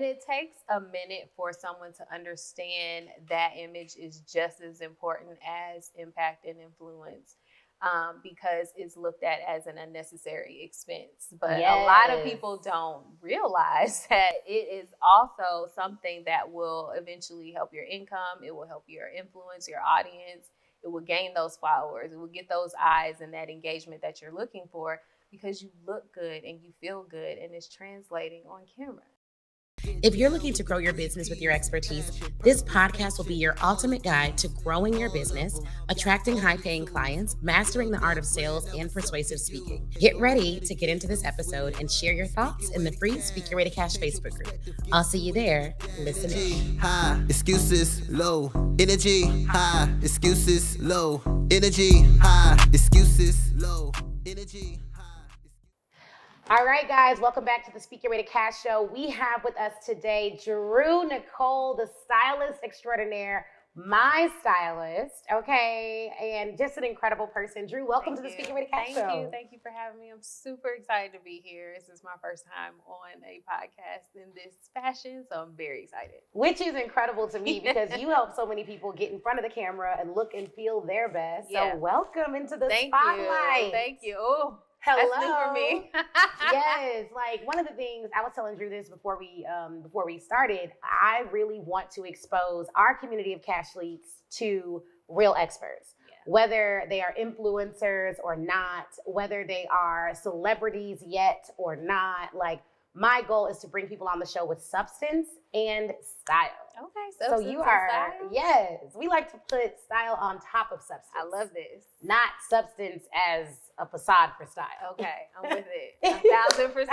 And it takes a minute for someone to understand that image is just as important as impact and influence. Because it's looked at as an unnecessary expense. But a lot of people don't realize that it is also something that will eventually help your income. It will help your influence, your audience. It will gain those followers. It will get those eyes and that engagement that you're looking for because you look good and you feel good and it's translating on camera. If you're looking to grow your business with your expertise, this podcast will be your ultimate guide to growing your business, attracting high-paying clients, mastering the art of sales, and persuasive speaking. Get ready to get into this episode and share your thoughts in the free Speak Your Way to Cash Facebook group. I'll see you there. Listen in. High, excuses, low. Energy, high, excuses, low. Energy, high, excuses, low. Energy. All right, guys, welcome back to the Speak Your Way to Cash show. We have with us today Nicole, the stylist extraordinaire, my stylist, okay, and just an incredible person. Drew, welcome to the Speak Your Way to Cash show. Thank you for having me. I'm super excited to be here. This is my first time on a podcast in this fashion, so I'm very excited. Which is incredible to me because you help so many people get in front of the camera and look and feel their best. So welcome into the spotlight. Thank you. Oh. Hello. That's new for me. Yes, like one of the things I was telling Drew this before we started, I really want to expose our community of cash leads to real experts. Whether they are influencers or not, whether they are celebrities yet or not, like my goal is to bring people on the show with substance and style. Okay, so you are, yes, we like to put style on top of substance. I love this. Not substance as a facade for style. Okay, I'm with it. 1,000%.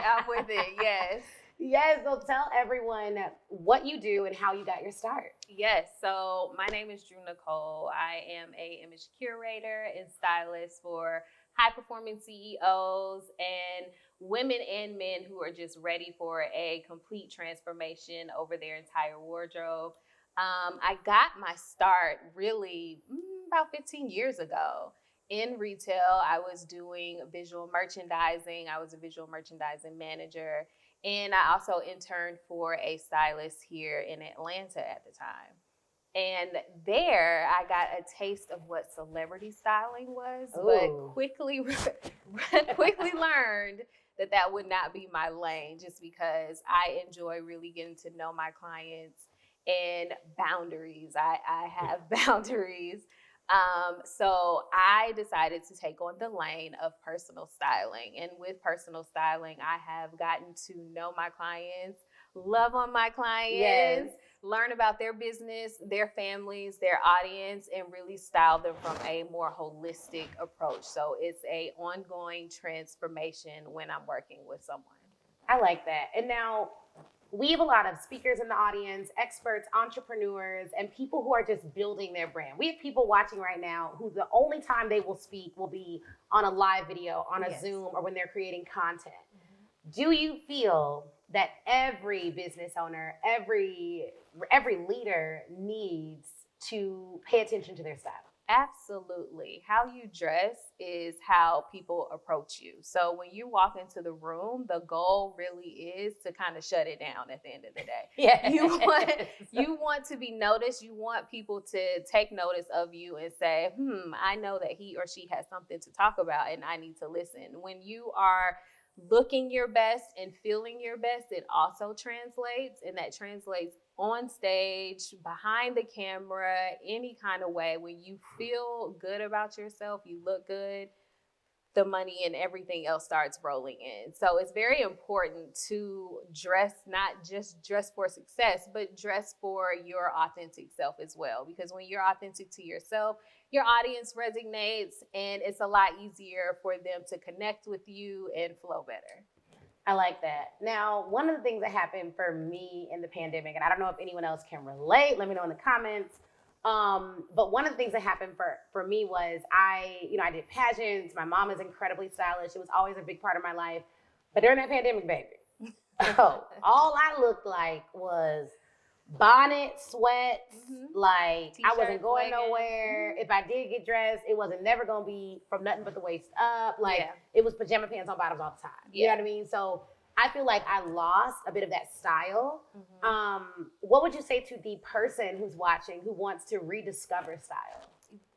I'm with it, yes. Yes, so tell everyone what you do and how you got your start. Yes, so my name is Nicole. I am a image curator and stylist for high-performing CEOs and women and men who are just ready for a complete transformation over their entire wardrobe. I got my start really about 15 years ago. In retail, I was doing visual merchandising. I was a visual merchandising manager. And I also interned for a stylist here in Atlanta at the time. And there, I got a taste of what celebrity styling was, but quickly learned that would not be my lane just because I enjoy really getting to know my clients and boundaries. I have boundaries. So I decided to take on the lane of personal styling. And with personal styling, I have gotten to know my clients, love on my clients, learn about their business, their families, their audience, and really style them from a more holistic approach. So it's an ongoing transformation when I'm working with someone. I like that. And now, we have a lot of speakers in the audience, experts, entrepreneurs, and people who are just building their brand. We have people watching right now who the only time they will speak will be on a live video, on a Zoom, or when they're creating content. Mm-hmm. Do you feel that every business owner, every leader needs to pay attention to their style? Absolutely. How you dress is how people approach you. So when you walk into the room, the goal really is to kind of shut it down at the end of the day. Yeah. You want to be noticed. You want people to take notice of you and say, I know that he or she has something to talk about and I need to listen. When you are looking your best and feeling your best, it also translates, and that translates on stage, behind the camera, any kind of way. When you feel good about yourself, you look good, the money and everything else starts rolling in. So it's very important to dress, not just dress for success, but dress for your authentic self as well. Because when you're authentic to yourself, your audience resonates and it's a lot easier for them to connect with you and flow better. I like that. Now, one of the things that happened for me in the pandemic, and I don't know if anyone else can relate, let me know in the comments. But one of the things that happened for me was I did pageants. My mom is incredibly stylish. It was always a big part of my life. But during that pandemic, baby, all I looked like was bonnet, sweats, like T-shirt, I wasn't going nowhere. If I did get dressed, it wasn't never going to be from nothing but the waist up. Like it was pajama pants on bottoms all the time. You know what I mean? So I feel like I lost a bit of that style. What would you say to the person who's watching who wants to rediscover style?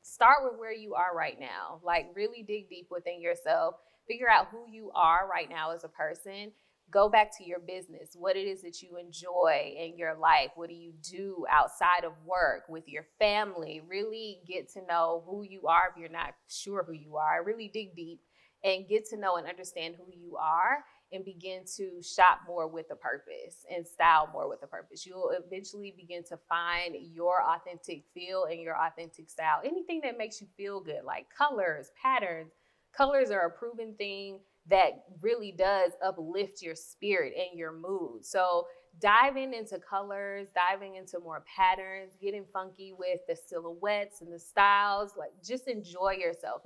Start with where you are right now. Like, really dig deep within yourself. Figure out who you are right now as a person. Go back to your business, what it is that you enjoy in your life. What do you do outside of work with your family? Really get to know who you are if you're not sure who you are. Really dig deep and get to know and understand who you are, and begin to shop more with a purpose and style more with a purpose. You'll eventually begin to find your authentic feel and your authentic style. Anything that makes you feel good, like colors, patterns. Colors are a proven thing that really does uplift your spirit and your mood. So diving into colors, diving into more patterns, getting funky with the silhouettes and the styles, like just enjoy yourself.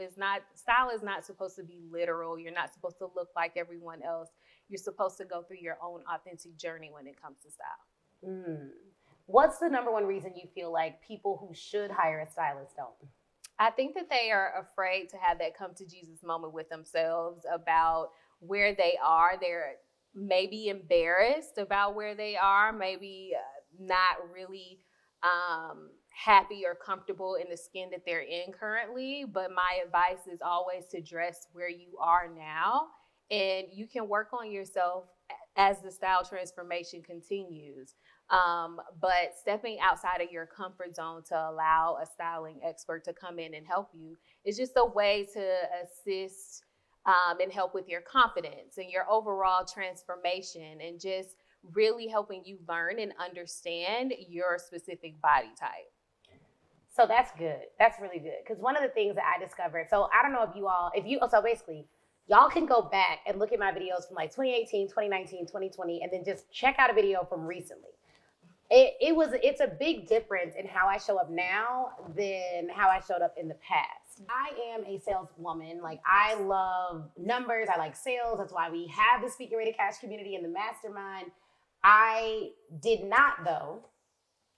Style is not supposed to be literal. You're not supposed to look like everyone else. You're supposed to go through your own authentic journey when it comes to style. What's the number one reason you feel like people who should hire a stylist don't? I think that they are afraid to have that come to Jesus moment with themselves about where they are. They're maybe embarrassed about where they are, maybe not really happy or comfortable in the skin that they're in currently. But my advice is always to dress where you are now, and you can work on yourself as the style transformation continues. But stepping outside of your comfort zone to allow a styling expert to come in and help you is just a way to assist and help with your confidence and your overall transformation, and just really helping you learn and understand your specific body type. So that's good. That's really good. Because one of the things that I discovered, so I don't know so basically, y'all can go back and look at my videos from like 2018, 2019, 2020, and then just check out a video from recently. It's a big difference in how I show up now than how I showed up in the past. I am a saleswoman. Like, I love numbers. I like sales. That's why we have the Speaking Ready Cash community and the mastermind. I did not, though,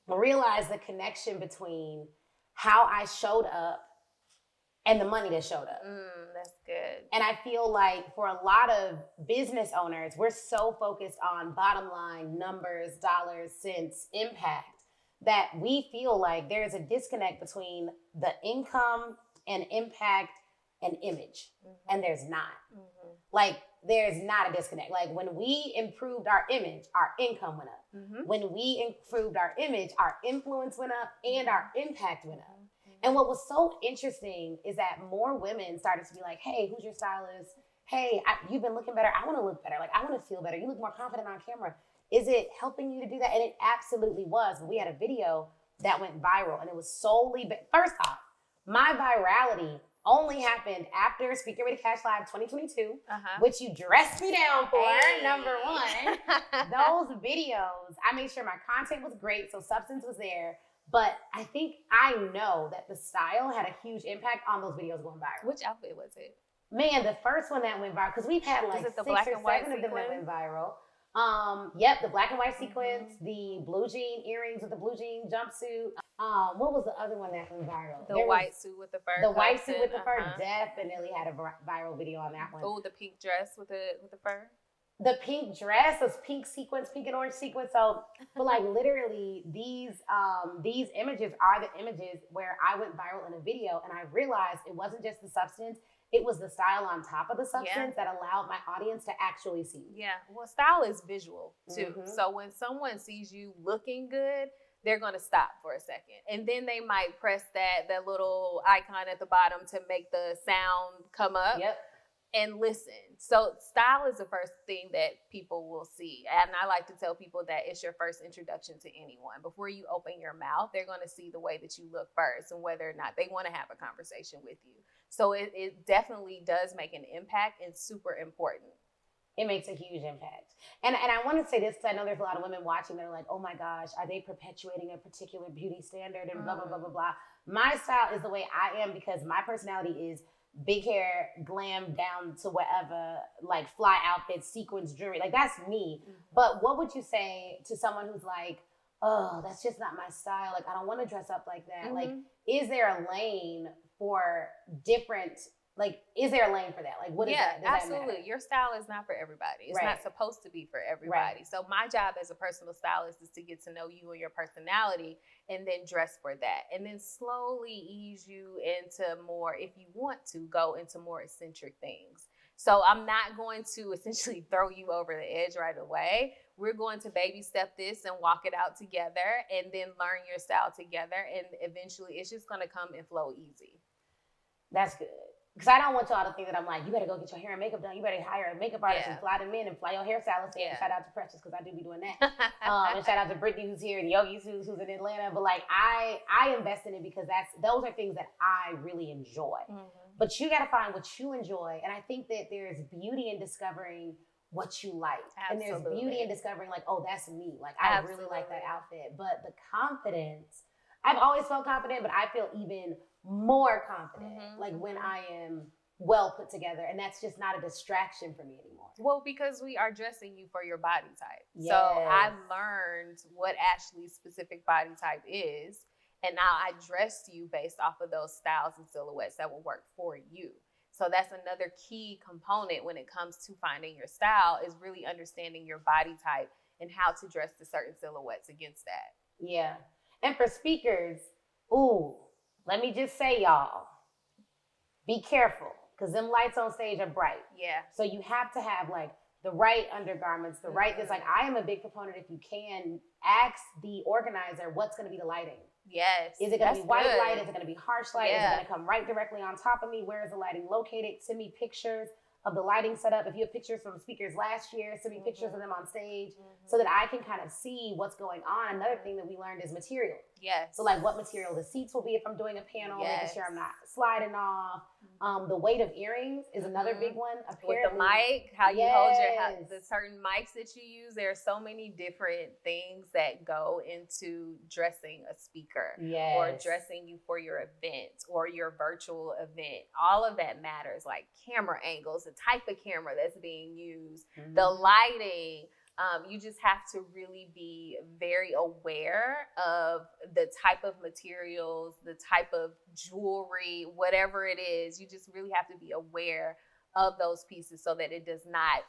realize the connection between how I showed up and the money that showed up. That's good. And I feel like for a lot of business owners, we're so focused on bottom line, numbers, dollars, cents, impact, that we feel like there's a disconnect between the income and impact and image. And there's not. Like, there's not a disconnect. Like, when we improved our image, our income went up. When we improved our image, our influence went up and our impact went up. And what was so interesting is that more women started to be like, hey, who's your stylist? Hey, you've been looking better. I want to look better. Like, I want to feel better. You look more confident on camera. Is it helping you to do that? And it absolutely was. But we had a video that went viral, and it was solely, first off, my virality only happened after Speaking Ready Cash Live 2022, which you dressed me down for, number one. Those videos, I made sure my content was great, so substance was there. But I think I know that the style had a huge impact on those videos going viral. Which outfit was it? Man, the first one that went viral, because we've had like 6 or 7 of them that went viral. Yep, the black and white sequence, the blue jean earrings with the blue jean jumpsuit. What was the other one that went viral? The white suit with the fur. The white suit with the fur definitely had a viral video on that one. Oh, the pink dress with the fur. The pink dress, those pink sequins, pink and orange sequins. So, but like literally these images are the images where I went viral in a video, and I realized it wasn't just the substance, it was the style on top of the substance that allowed my audience to actually see. Yeah, well, style is visual too. So when someone sees you looking good, they're going to stop for a second. And then they might press that little icon at the bottom to make the sound come up. Yep. And listen. So style is the first thing that people will see. And I like to tell people that it's your first introduction to anyone. Before you open your mouth, they're going to see the way that you look first and whether or not they want to have a conversation with you. So it definitely does make an impact and super important. It makes a huge impact. And I want to say this, because I know there's a lot of women watching that are like, oh my gosh, are they perpetuating a particular beauty standard and blah, blah, blah, blah, blah. My style is the way I am because my personality is big hair, glam down to whatever, like fly outfits, sequins, jewelry. Like, that's me. But what would you say to someone who's like, oh, that's just not my style. Like, I don't want to dress up like that. Like, is there a lane for different Like, is there a lane for that? Like, what is that? Does absolutely. That matter? Your style is not for everybody. It's Right. not supposed to be for everybody. Right. So my job as a personal stylist is to get to know you and your personality and then dress for that. And then slowly ease you into more, if you want to, go into more eccentric things. So I'm not going to essentially throw you over the edge right away. We're going to baby step this and walk it out together and then learn your style together. And eventually it's just going to come and flow easy. That's good. Because I don't want y'all to think that I'm like, you better go get your hair and makeup done. You better hire a makeup artist and fly them in and fly your hairstylist in. Shout out to Precious, because I do be doing that. And shout out to Brittany, who's here, and Yogi, who's in Atlanta. But like, I invest in it because those are things that I really enjoy. Mm-hmm. But you got to find what you enjoy. And I think that there's beauty in discovering what you like. Absolutely. And there's beauty in discovering like, oh, that's me. Like, I really like that outfit. But the confidence, I've always felt confident, but I feel even more confident, like when I am well put together, and that's just not a distraction for me anymore. Well, because we are dressing you for your body type. Yes. So I've learned what Ashley's specific body type is, and now I dress you based off of those styles and silhouettes that will work for you. So that's another key component when it comes to finding your style, is really understanding your body type and how to dress the certain silhouettes against that. Yeah. And for speakers, let me just say, y'all, be careful, because them lights on stage are bright. Yeah. So you have to have like the right undergarments, the right, it's like, I am a big proponent, if you can, ask the organizer what's going to be the lighting. Yes. Is it going to be white light? Is it going to be harsh light? Yeah. Is it going to come right directly on top of me? Where is the lighting located? Send me pictures of the lighting setup. If you have pictures from speakers last year, send me pictures of them on stage so that I can kind of see what's going on. Another thing that we learned is material. Yes. So like what material the seats will be if I'm doing a panel, making sure I'm not sliding off. The weight of earrings is another big one. Apparently, with the mic, how you hold the certain mics that you use. There are so many different things that go into dressing a speaker or dressing you for your event or your virtual event. All of that matters, like camera angles, the type of camera that's being used, the lighting. You just have to really be very aware of the type of materials, the type of jewelry, whatever it is. You just really have to be aware of those pieces so that it does not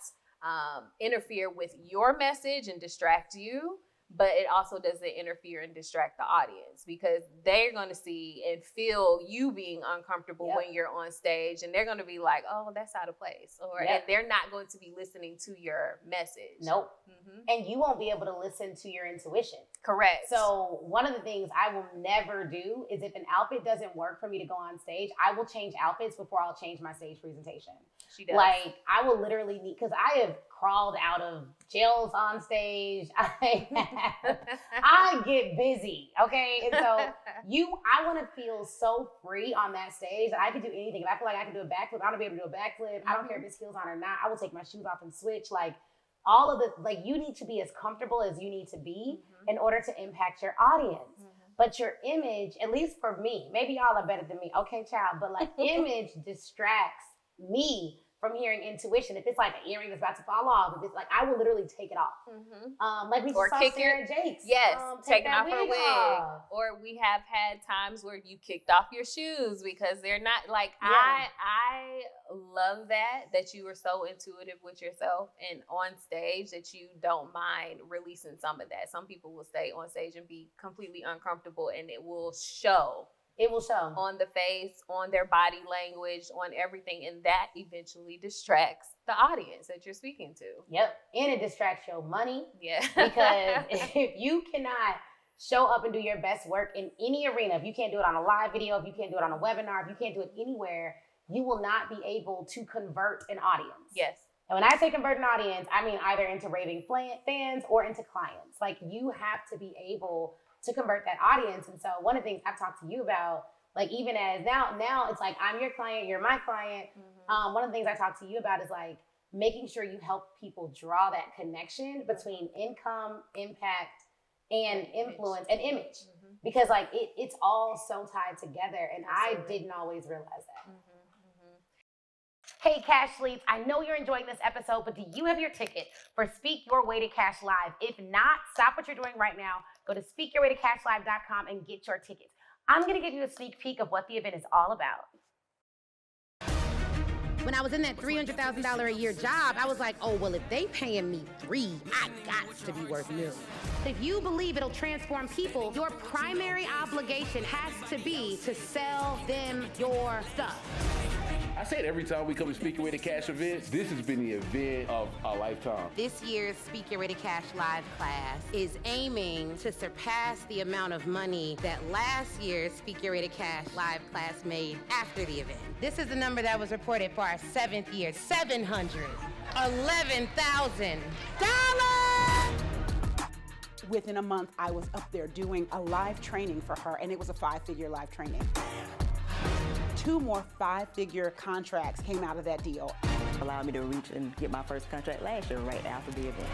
interfere with your message and distract you, but it also doesn't interfere and distract the audience, because they're going to see and feel you being uncomfortable when you're on stage, and they're going to be like, oh, that's out of place, or and they're not going to be listening to your message. Nope. And you won't be able to listen to your intuition. Correct. So one of the things I will never do is, if an outfit doesn't work for me to go on stage, I will change outfits before I'll change my stage presentation. She does. Like, I will literally need, because I have crawled out of jails on stage. I get busy, okay? And so I want to feel so free on that stage that I could do anything. If I feel like I can do a backflip, I want to be able to do a backflip. I don't care if it's heels on or not. I will take my shoes off and switch. Like, all of the, like, you need to be as comfortable as you need to be in order to impact your audience. But your image, at least for me, maybe y'all are better than me, okay, child, but like, image distracts me from hearing intuition. If it's like an earring that's about to fall off, if it's like, I will literally take it off. Like we just saw Sarah Jakes. Yes, taking off her wig. Off. Or we have had times where you kicked off your shoes because they're not like, I love that you were so intuitive with yourself and on stage that you don't mind releasing some of that. Some people will stay on stage and be completely uncomfortable, and it will show. It will show on the face, on their body language, on everything. And that eventually distracts the audience that you're speaking to. Yep. And it distracts your money. Yeah. Because if you cannot show up and do your best work in any arena, if you can't do it on a live video, if you can't do it on a webinar, if you can't do it anywhere, you will not be able to convert an audience. Yes. And when I say convert an audience, I mean either into raving fans or into clients. Like, you have to be able to convert that audience. And so one of the things I've talked to you about, like, even as now it's like, I'm your client, you're my client. One of the things I talk to you about is like making sure you help people draw that connection between income, impact, and influence and image. Because like it's all so tied together. And I didn't always realize that. Hey, Cash Leads, I know you're enjoying this episode, but do you have your ticket for Speak Your Way to Cash Live? If not, stop what you're doing right now. Go to speakyourwaytocashlive.com and get your tickets. I'm going to give you a sneak peek of what the event is all about. When I was in that $300,000 a year job, I was like, oh, well, if they paying me $3, I got to be worth millions. If you believe it'll transform people, your primary obligation has to be to sell them your stuff. I say it every time we come to Speaker Ready Cash events. This has been the event of a lifetime. This year's Speaker Ready Cash Live class is aiming to surpass the amount of money that last year's Speaker Ready Cash Live class made after the event. This is the number that was reported for our 7th year, $711,000. Within a month, I was up there doing a live training for her, and it was a 5-figure live training. 2 more 5-figure contracts came out of that deal. Allowed me to reach and get my first contract last year right after the event.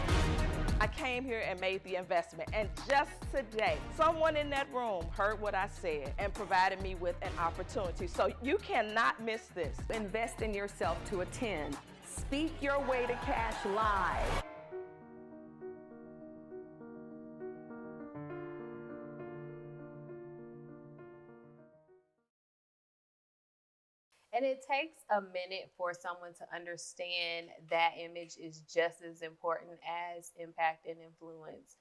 I came here and made the investment, and just today, someone in that room heard what I said and provided me with an opportunity. So you cannot miss this. Invest in yourself to attend Speak Your Way to Cash Live. And it takes a minute for someone to understand that image is just as important as impact and influence,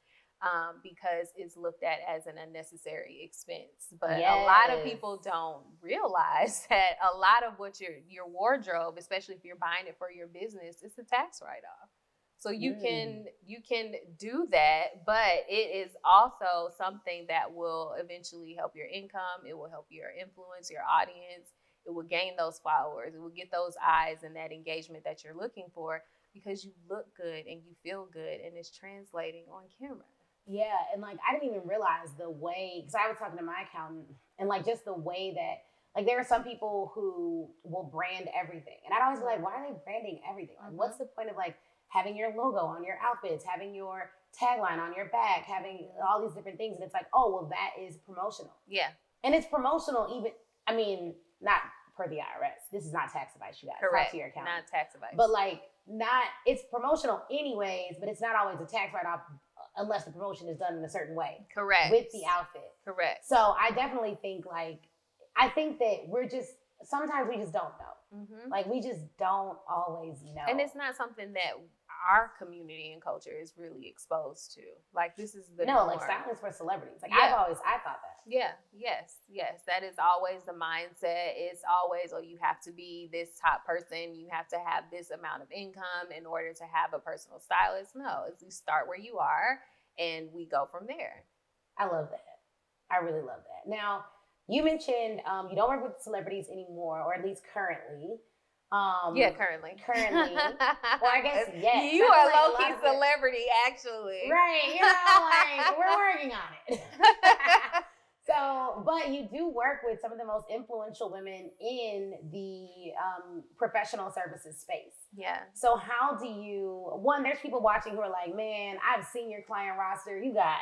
because it's looked at as an unnecessary expense. But a lot of people don't realize that a lot of what your wardrobe, especially if you're buying it for your business, it's a tax write-off. So you can do that, but it is also something that will eventually help your income. It will help your influence, your audience. It will gain those followers. It will get those eyes and that engagement that you're looking for, because you look good and you feel good and it's translating on camera. Yeah, and like I didn't even realize the way, because I was talking to my accountant, and like just the way that, like there are some people who will brand everything. And I'd always be like, why are they branding everything? Like what's the point of like having your logo on your outfits, having your tagline on your back, having all these different things? And it's like, oh, well, that is promotional. Yeah. And it's promotional even, I mean, not per the IRS. This is not tax advice, you guys. Correct. Talk to your accountant. Not tax advice. But like, it's promotional anyways, but it's not always a tax write-off unless the promotion is done in a certain way. Correct. With the outfit. Correct. So I definitely think I think that sometimes we just don't know. Mm-hmm. Like we just don't always know. And it's not something that our community and culture is really exposed to. Like this is the norm. Like stylists for celebrities. Like Yeah. I thought that. Yeah, yes. That is always the mindset. It's always, you have to be this top person. You have to have this amount of income in order to have a personal stylist. No, it's you start where you are and we go from there. I love that. I really love that. Now, you mentioned you don't work with celebrities anymore, or at least currently. Currently. Well, I guess, yes. You are low-key celebrity, actually. Right. Like, we're working on it. So, but you do work with some of the most influential women in the professional services space. Yeah. So how do you, there's people watching who are like, man, I've seen your client roster. You got,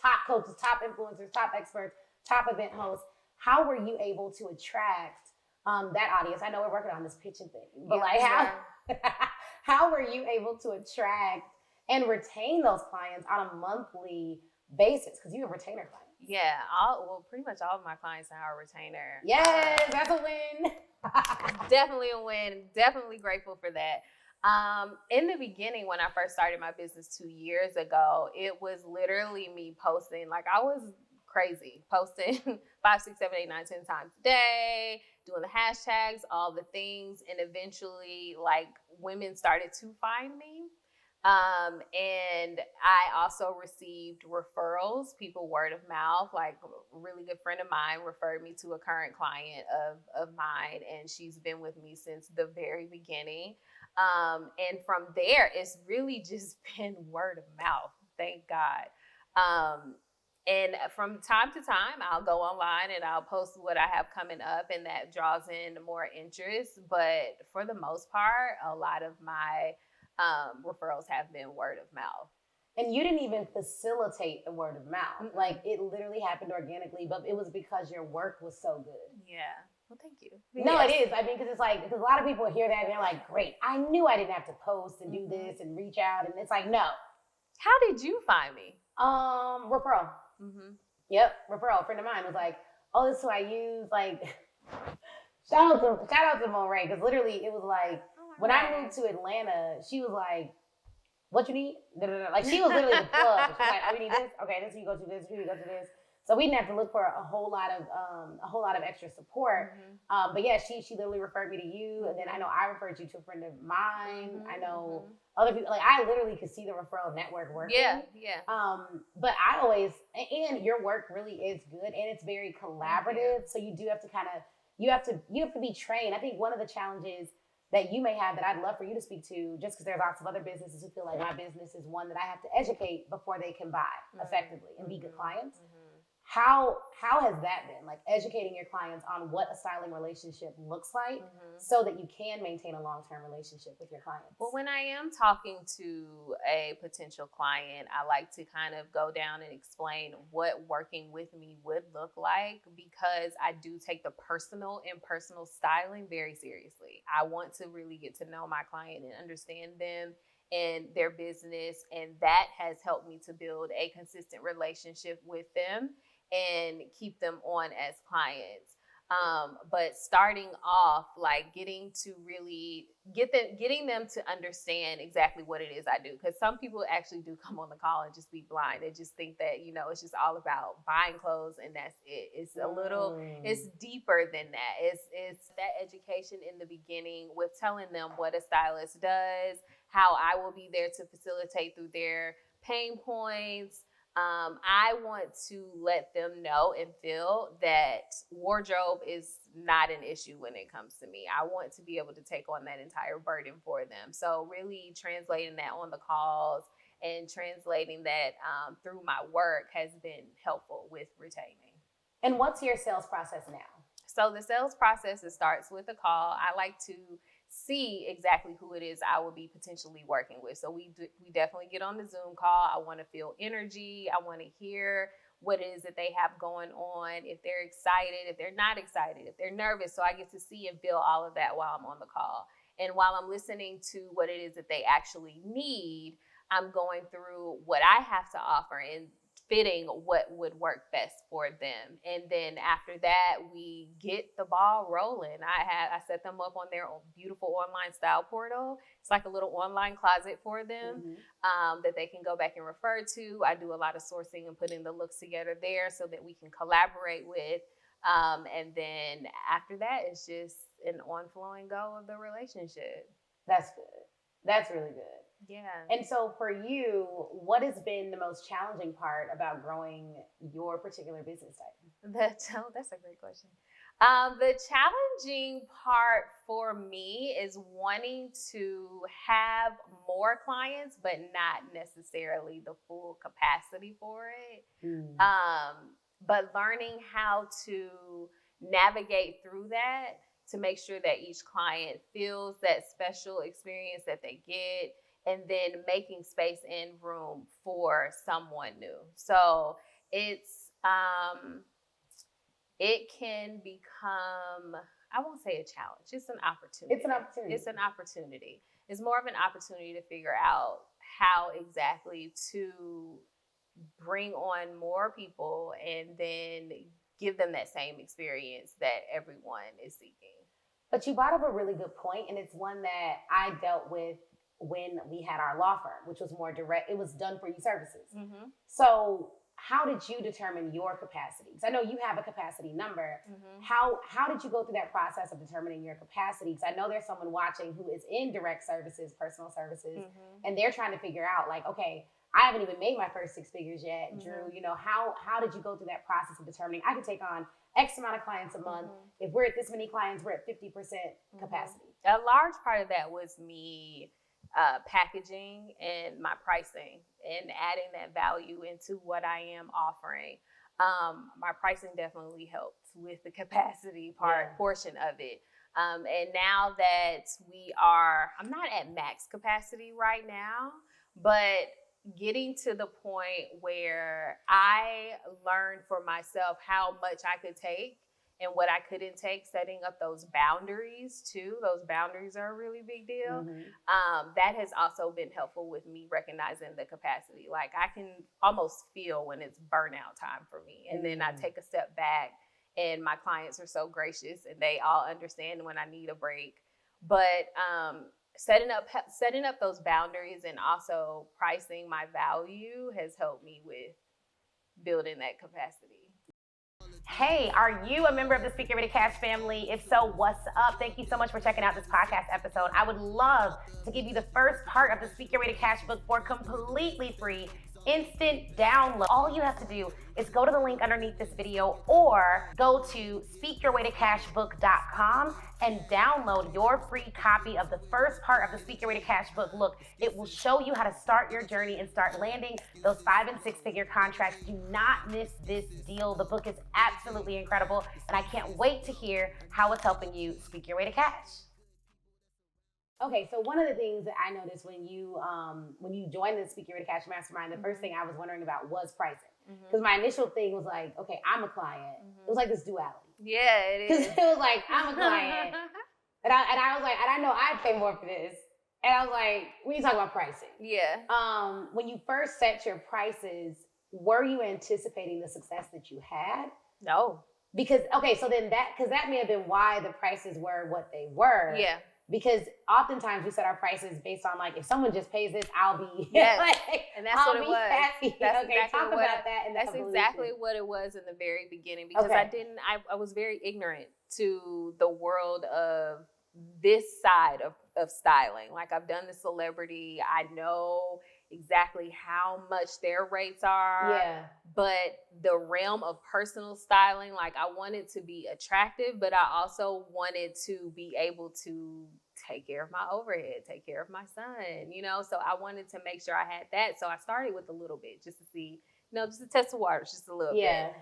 top coaches, top influencers, top experts, top event hosts. How were you able to attract that audience? I know we're working on this pitching thing, but how were you able to attract and retain those clients on a monthly basis? Because you have retainer clients. Yeah, pretty much all of my clients are a retainer. Yes, that's a win. Definitely a win. Definitely grateful for that. In the beginning, when I first started my business 2 years ago, it was literally me posting. Like I was crazy, posting 5, 6, 7, 8, 9, 10 times a day, doing the hashtags, all the things. And eventually, like women started to find me. And I also received referrals, people word of mouth. Like a really good friend of mine referred me to a current client of mine, and she's been with me since the very beginning. And from there, it's really just been word of mouth. Thank God. And from time to time, I'll go online and I'll post what I have coming up, and that draws in more interest. But for the most part, a lot of my referrals have been word of mouth. And you didn't even facilitate the word of mouth. Mm-hmm. Like it literally happened organically, but it was because your work was so good. Yeah. Well, thank you. No, yes. It is. I mean, because a lot of people hear that and they're like, great, I knew I didn't have to post and do this and reach out. And it's like, no. How did you find me? Referral. Mm-hmm. Yep. Referral. A friend of mine was like, oh, this is who I use. Like, Shout out to Monray, because literally it was like, when I moved to Atlanta, she was like, what you need? Like, she was literally the plug. She was like, oh, we need this? Okay, this, you go to this, you go to this. So we didn't have to look for a whole lot of extra support. But yeah, she literally referred me to you, and then I know I referred you to a friend of mine. I know other people. Like, I literally could see the referral network working. Yeah. But I always, and your work really is good, and it's very collaborative. So you do have to you have to be trained. I think one of the challenges that you may have that I'd love for you to speak to, just because there's lots of other businesses who feel like my business is one that I have to educate before they can buy effectively and be good clients. How has that been? Like, educating your clients on what a styling relationship looks like so that you can maintain a long-term relationship with your clients? Well, when I am talking to a potential client, I like to kind of go down and explain what working with me would look like, because I do take the personal styling very seriously. I want to really get to know my client and understand them and their business, and that has helped me to build a consistent relationship with them and keep them on as clients. But starting off, like, getting them to understand exactly what it is I do. Because some people actually do come on the call and just be blind. They just think that, it's just all about buying clothes and that's it. It's it's deeper than that. It's that education in the beginning with telling them what a stylist does, how I will be there to facilitate through their pain points. I want to let them know and feel that wardrobe is not an issue when it comes to me. I want to be able to take on that entire burden for them. So really translating that on the calls and translating that through my work has been helpful with retaining. And what's your sales process now? So the sales process, it starts with a call. I like to see exactly who it is I will be potentially working with. So we definitely get on the Zoom call. I want to feel energy. I want to hear what it is that they have going on, if they're excited, if they're not excited, if they're nervous. So I get to see and feel all of that while I'm on the call. And while I'm listening to what it is that they actually need, I'm going through what I have to offer and fitting what would work best for them. And then after that, we get the ball rolling. I set them up on their beautiful online style portal. It's like a little online closet for them that they can go back and refer to. I do a lot of sourcing and putting the looks together there so that we can collaborate with. And then after that, it's just an on-flowing go of the relationship. That's good. That's really good. Yeah. And so for you, what has been the most challenging part about growing your particular business type? That's a great question. The challenging part for me is wanting to have more clients, but not necessarily the full capacity for it. But learning how to navigate through that to make sure that each client feels that special experience that they get, and then making space and room for someone new. So it can become, I won't say a challenge, it's an opportunity. It's an opportunity. It's more of an opportunity to figure out how exactly to bring on more people and then give them that same experience that everyone is seeking. But you brought up a really good point, and it's one that I dealt with when we had our law firm, which was more direct. It was done for you services. So how did you determine your capacity? Because I know you have a capacity number. How did you go through that process of determining your capacity? Because I know there's someone watching who is in direct services, personal services, and they're trying to figure out, like, okay, I haven't even made my first 6 figures yet. Drew, how did you go through that process of determining I can take on X amount of clients a month? If we're at this many clients, we're at 50% capacity. A large part of that was me packaging and my pricing and adding that value into what I am offering. My pricing definitely helped with the capacity portion of it. And now that I'm not at max capacity right now, but getting to the point where I learned for myself how much I could take and what I couldn't take, setting up those boundaries too. Those boundaries are a really big deal. That has also been helpful with me recognizing the capacity. Like, I can almost feel when it's burnout time for me. And then I take a step back and my clients are so gracious and they all understand when I need a break. But setting up those boundaries and also pricing my value has helped me with building that capacity. Hey, are you a member of the Speak Your Way to Cash family? If so, what's up? Thank you so much for checking out this podcast episode. I would love to give you the first part of the Speak Your Way to Cash book for completely free, instant download. All you have to do is go to the link underneath this video or go to speakyourwaytocashbook.com and download your free copy of the first part of the Speak Your Way to Cash book. Look, it will show you how to start your journey and start landing those 5- and 6-figure contracts. Do not miss this deal. The book is absolutely incredible, and I can't wait to hear how it's helping you speak your way to cash. Okay, so one of the things that I noticed when you joined the Speak Your Way to Cash Mastermind, the first thing I was wondering about was pricing. Because my initial thing was like, okay, I'm a client. It was like this duality. Yeah, it is. Because it was like, I'm a client. and I was like, and I know I'd pay more for this. And I was like, when you talk about pricing. Yeah. When you first set your prices, were you anticipating the success that you had? No. Because, okay, so then that may have been why the prices were what they were. Yeah. Because oftentimes we set our prices based on like, if someone just pays this, I'll be like, and that's I'll what it be was. happy. That's okay, exactly talk about that. In the that's exactly what it was in the very beginning, because okay. I was very ignorant to the world of this side of styling. Like, I've done the celebrity, I know exactly how much their rates are. Yeah. But the realm of personal styling, like, I wanted to be attractive, but I also wanted to be able to take care of my overhead, take care of my son, you know? So I wanted to make sure I had that. So I started with a little bit just to see, just to test the waters, just a little bit.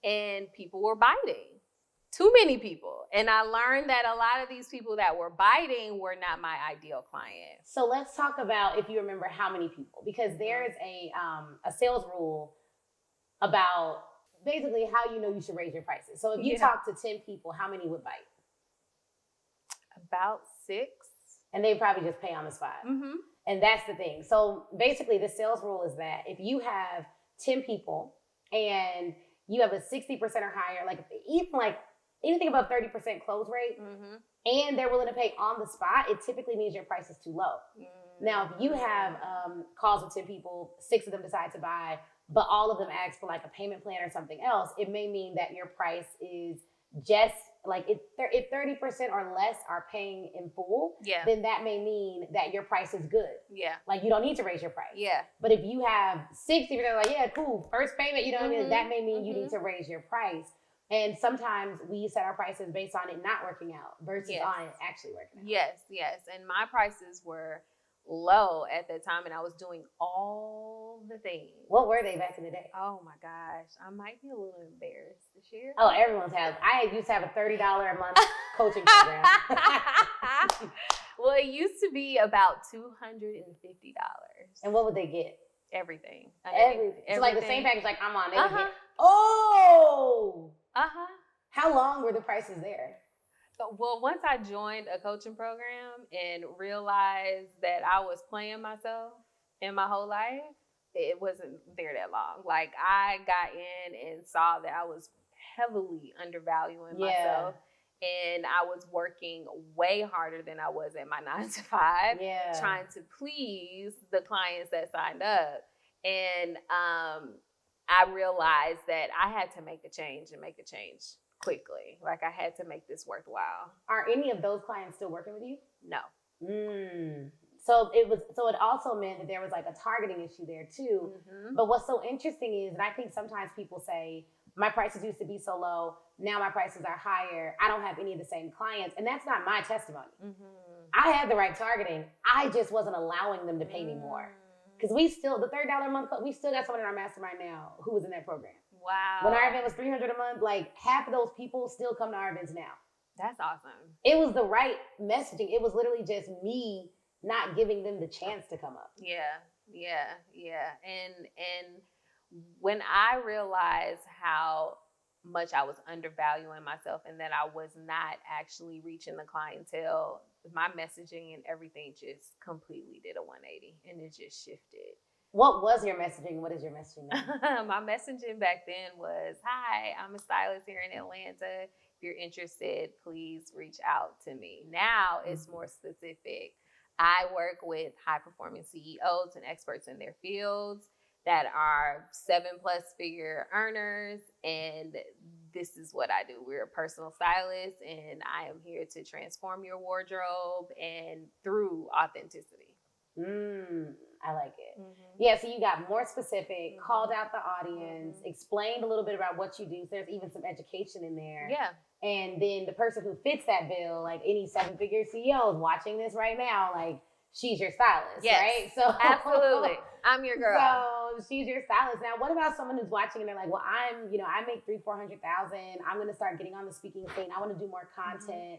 And people were biting. Too many people. And I learned that a lot of these people that were biting were not my ideal client. So let's talk about, if you remember, how many people, because there's a sales rule about basically how you know you should raise your prices. So if you talk to 10 people, how many would bite? About 6. And they probably just pay on the spot. And that's the thing. So basically the sales rule is that if you have 10 people and you have a 60% or higher, like even like anything above 30% close rate, and they're willing to pay on the spot, it typically means your price is too low. Now, if you have calls with 10 people, 6 of them decide to buy, but all of them ask for like a payment plan or something else, it may mean that your price is just like, if 30% or less are paying in full, then that may mean that your price is good. Like, you don't need to raise your price. But if you have 60%, they're like, yeah, cool, first payment, you know what I mean? That may mean you need to raise your price. And sometimes we set our prices based on it not working out versus on it actually working out. Yes. And my prices were low at that time, and I was doing all the things. What were they back in the day? Oh my gosh, I might be a little embarrassed to share. Oh, everyone's has. I used to have a $30 a month coaching program. Well, it used to be about $250. And what would they get? Everything. Everything. So like the same package like I'm on. They would get, oh! How long were the prices there? Well, once I joined a coaching program and realized that I was playing myself in my whole life, it wasn't there that long. Like, I got in and saw that I was heavily undervaluing myself. And I was working way harder than I was at my 9 to 5, trying to please the clients that signed up. And I realized that I had to make a change quickly. Like, I had to make this worthwhile. Are any of those clients still working with you? No. So it also meant that there was like a targeting issue there too. But what's so interesting is, and I think sometimes people say, my prices used to be so low, now my prices are higher, I don't have any of the same clients. And that's not my testimony. I had the right targeting. I just wasn't allowing them to pay me more. Because the $30 a month, we still got someone in our mastermind now who was in that program. Wow. When our event was $300 a month, like half of those people still come to our events now. That's awesome. It was the right messaging. It was literally just me not giving them the chance to come up. Yeah. And when I realized how much I was undervaluing myself and that I was not actually reaching the clientele, my messaging and everything just completely did a 180, and it just shifted. What was your messaging? What is your messaging now? My messaging back then was, hi, I'm a stylist here in Atlanta. If you're interested, please reach out to me. Now it's more specific. I work with high-performing CEOs and experts in their fields that are 7+ figure earners, and this is what I do. We're a personal stylist, and I am here to transform your wardrobe and through authenticity. I like it. Yeah, so you got more specific, called out the audience, explained a little bit about what you do. So there's even some education in there. Yeah. And then the person who fits that bill, like any 7-figure CEO is watching this right now, like she's your stylist, right? So absolutely. I'm your girl. So she's your stylist. Now, what about someone who's watching and they're like, well, I make $300,000-$400,000. I'm going to start getting on the speaking scene. I want to do more content.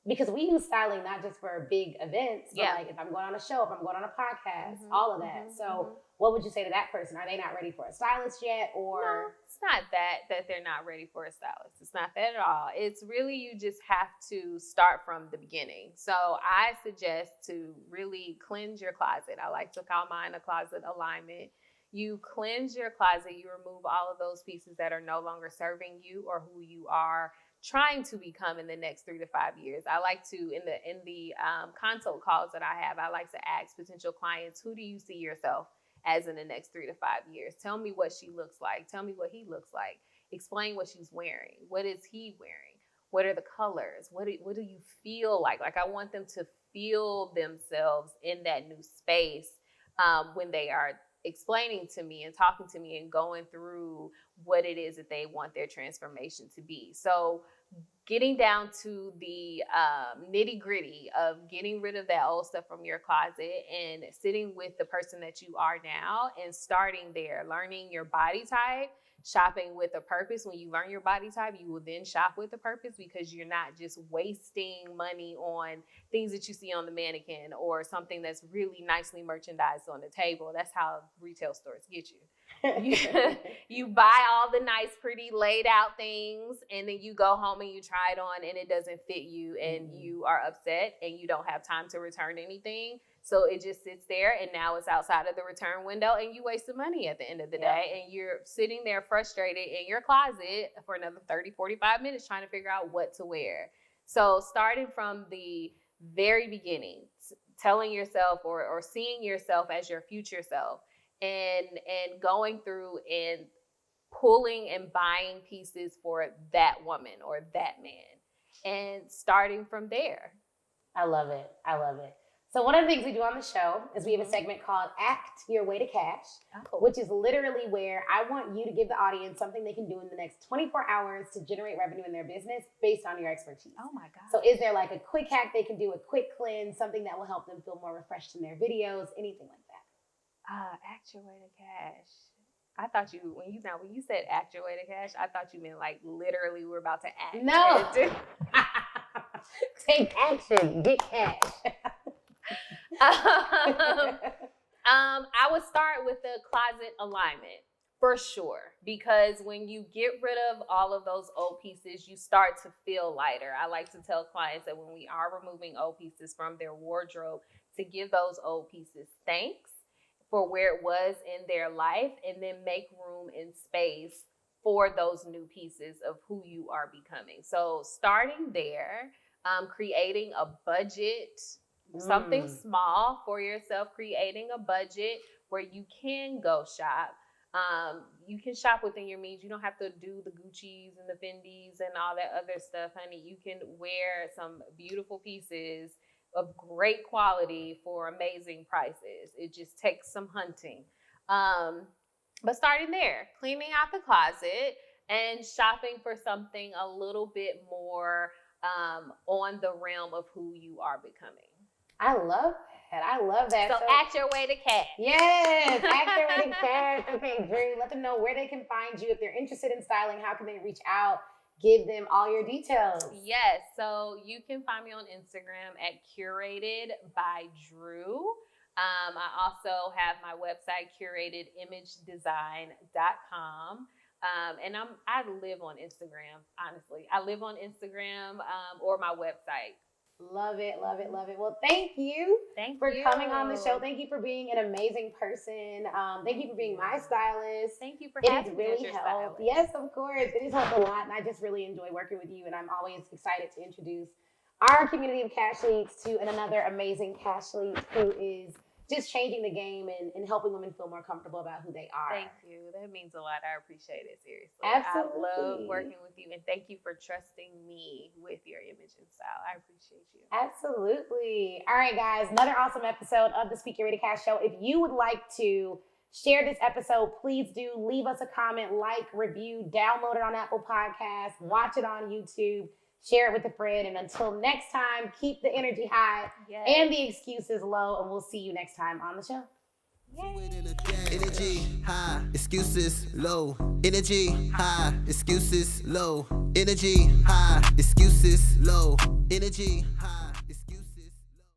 Because we use styling not just for big events, but like if I'm going on a show, if I'm going on a podcast, all of that. So what would you say to that person? Are they not ready for a stylist yet? Or no, it's not that they're not ready for a stylist. It's not that at all. It's really, you just have to start from the beginning. So I suggest to really cleanse your closet. I like to call mine a closet alignment. You cleanse your closet. You remove all of those pieces that are no longer serving you or who you are trying to become in the next 3 to 5 years. I like to, in the consult calls that I have, I like to ask potential clients, who do you see yourself as in the next 3 to 5 years? Tell me what she looks like. Tell me what he looks like. Explain what she's wearing. What is he wearing? What are the colors? What do you feel like? Like, I want them to feel themselves in that new space when they are explaining to me and talking to me and going through what it is that they want their transformation to be. So getting down to the nitty gritty of getting rid of that old stuff from your closet and sitting with the person that you are now and starting there, learning your body type, shopping with a purpose. When you learn your body type, you will then shop with a purpose, because you're not just wasting money on things that you see on the mannequin or something that's really nicely merchandised on the table. That's how retail stores get you. You buy all the nice, pretty laid out things, and then you go home and you try it on and it doesn't fit you, and you are upset and you don't have time to return anything. So it just sits there, and now it's outside of the return window, and you wasted money at the end of the day, and you're sitting there frustrated in your closet for another 30, 45 minutes trying to figure out what to wear. So starting from the very beginning, telling yourself or seeing yourself as your future self, and going through and pulling and buying pieces for that woman or that man, and starting from there. I love it. I love it. So one of the things we do on the show is we have a segment called Act Your Way to Cash, which is literally where I want you to give the audience something they can do in the next 24 hours to generate revenue in their business based on your expertise. Oh my God. So is there like a quick hack they can do, a quick cleanse, something that will help them feel more refreshed in their videos, anything like that? Act your way to cash. I thought you, when you said act your way to cash, I thought you meant like literally we're about to act. No. Take action, get cash. I would start with the closet alignment for sure, because when you get rid of all of those old pieces, you start to feel lighter. I like to tell clients that when we are removing old pieces from their wardrobe, to give those old pieces thanks for where it was in their life, and then make room and space for those new pieces of who you are becoming. So starting there, creating a budget, something small for yourself, creating a budget where you can go shop. You can shop within your means. You don't have to do the Gucci's and the Fendi's and all that other stuff, honey. You can wear some beautiful pieces of great quality for amazing prices. It just takes some hunting. But starting there, cleaning out the closet and shopping for something a little bit more on the realm of who you are becoming. I love that. I love that. So act your way to cash. Yes, act your way to cash. Okay, Drew, let them know where they can find you. If they're interested in styling, how can they reach out? Give them all your details. Yes, so you can find me on Instagram at Curated by Drew. I also have my website, curatedimagedesign.com. And I live on Instagram, honestly. I live on Instagram or my website Love it, love it, love it. Well, thank you for coming on the show. Thank you for being an amazing person. Thank you for being my stylist. Thank you for having me me. It has as really your helped. stylist. Yes, of course. It has helped a lot, and I just really enjoy working with you, and I'm always excited to introduce our community of cash leads to another amazing cash lead who is just changing the game and helping women feel more comfortable about who they are. Thank you. That means a lot. I appreciate it, seriously. Absolutely. I love working with you, and thank you for trusting me with your image and style. I appreciate you. Absolutely. All right, guys, another awesome episode of the Speak Your Way to Cash Show. If you would like to share this episode, please do leave us a comment, like, review, download it on Apple Podcasts, watch it on YouTube. Share it with a friend. And until next time, keep the energy high and the excuses low. And we'll see you next time on the show. Energy high, excuses low. Energy high, excuses low. Energy high, excuses low. Energy high.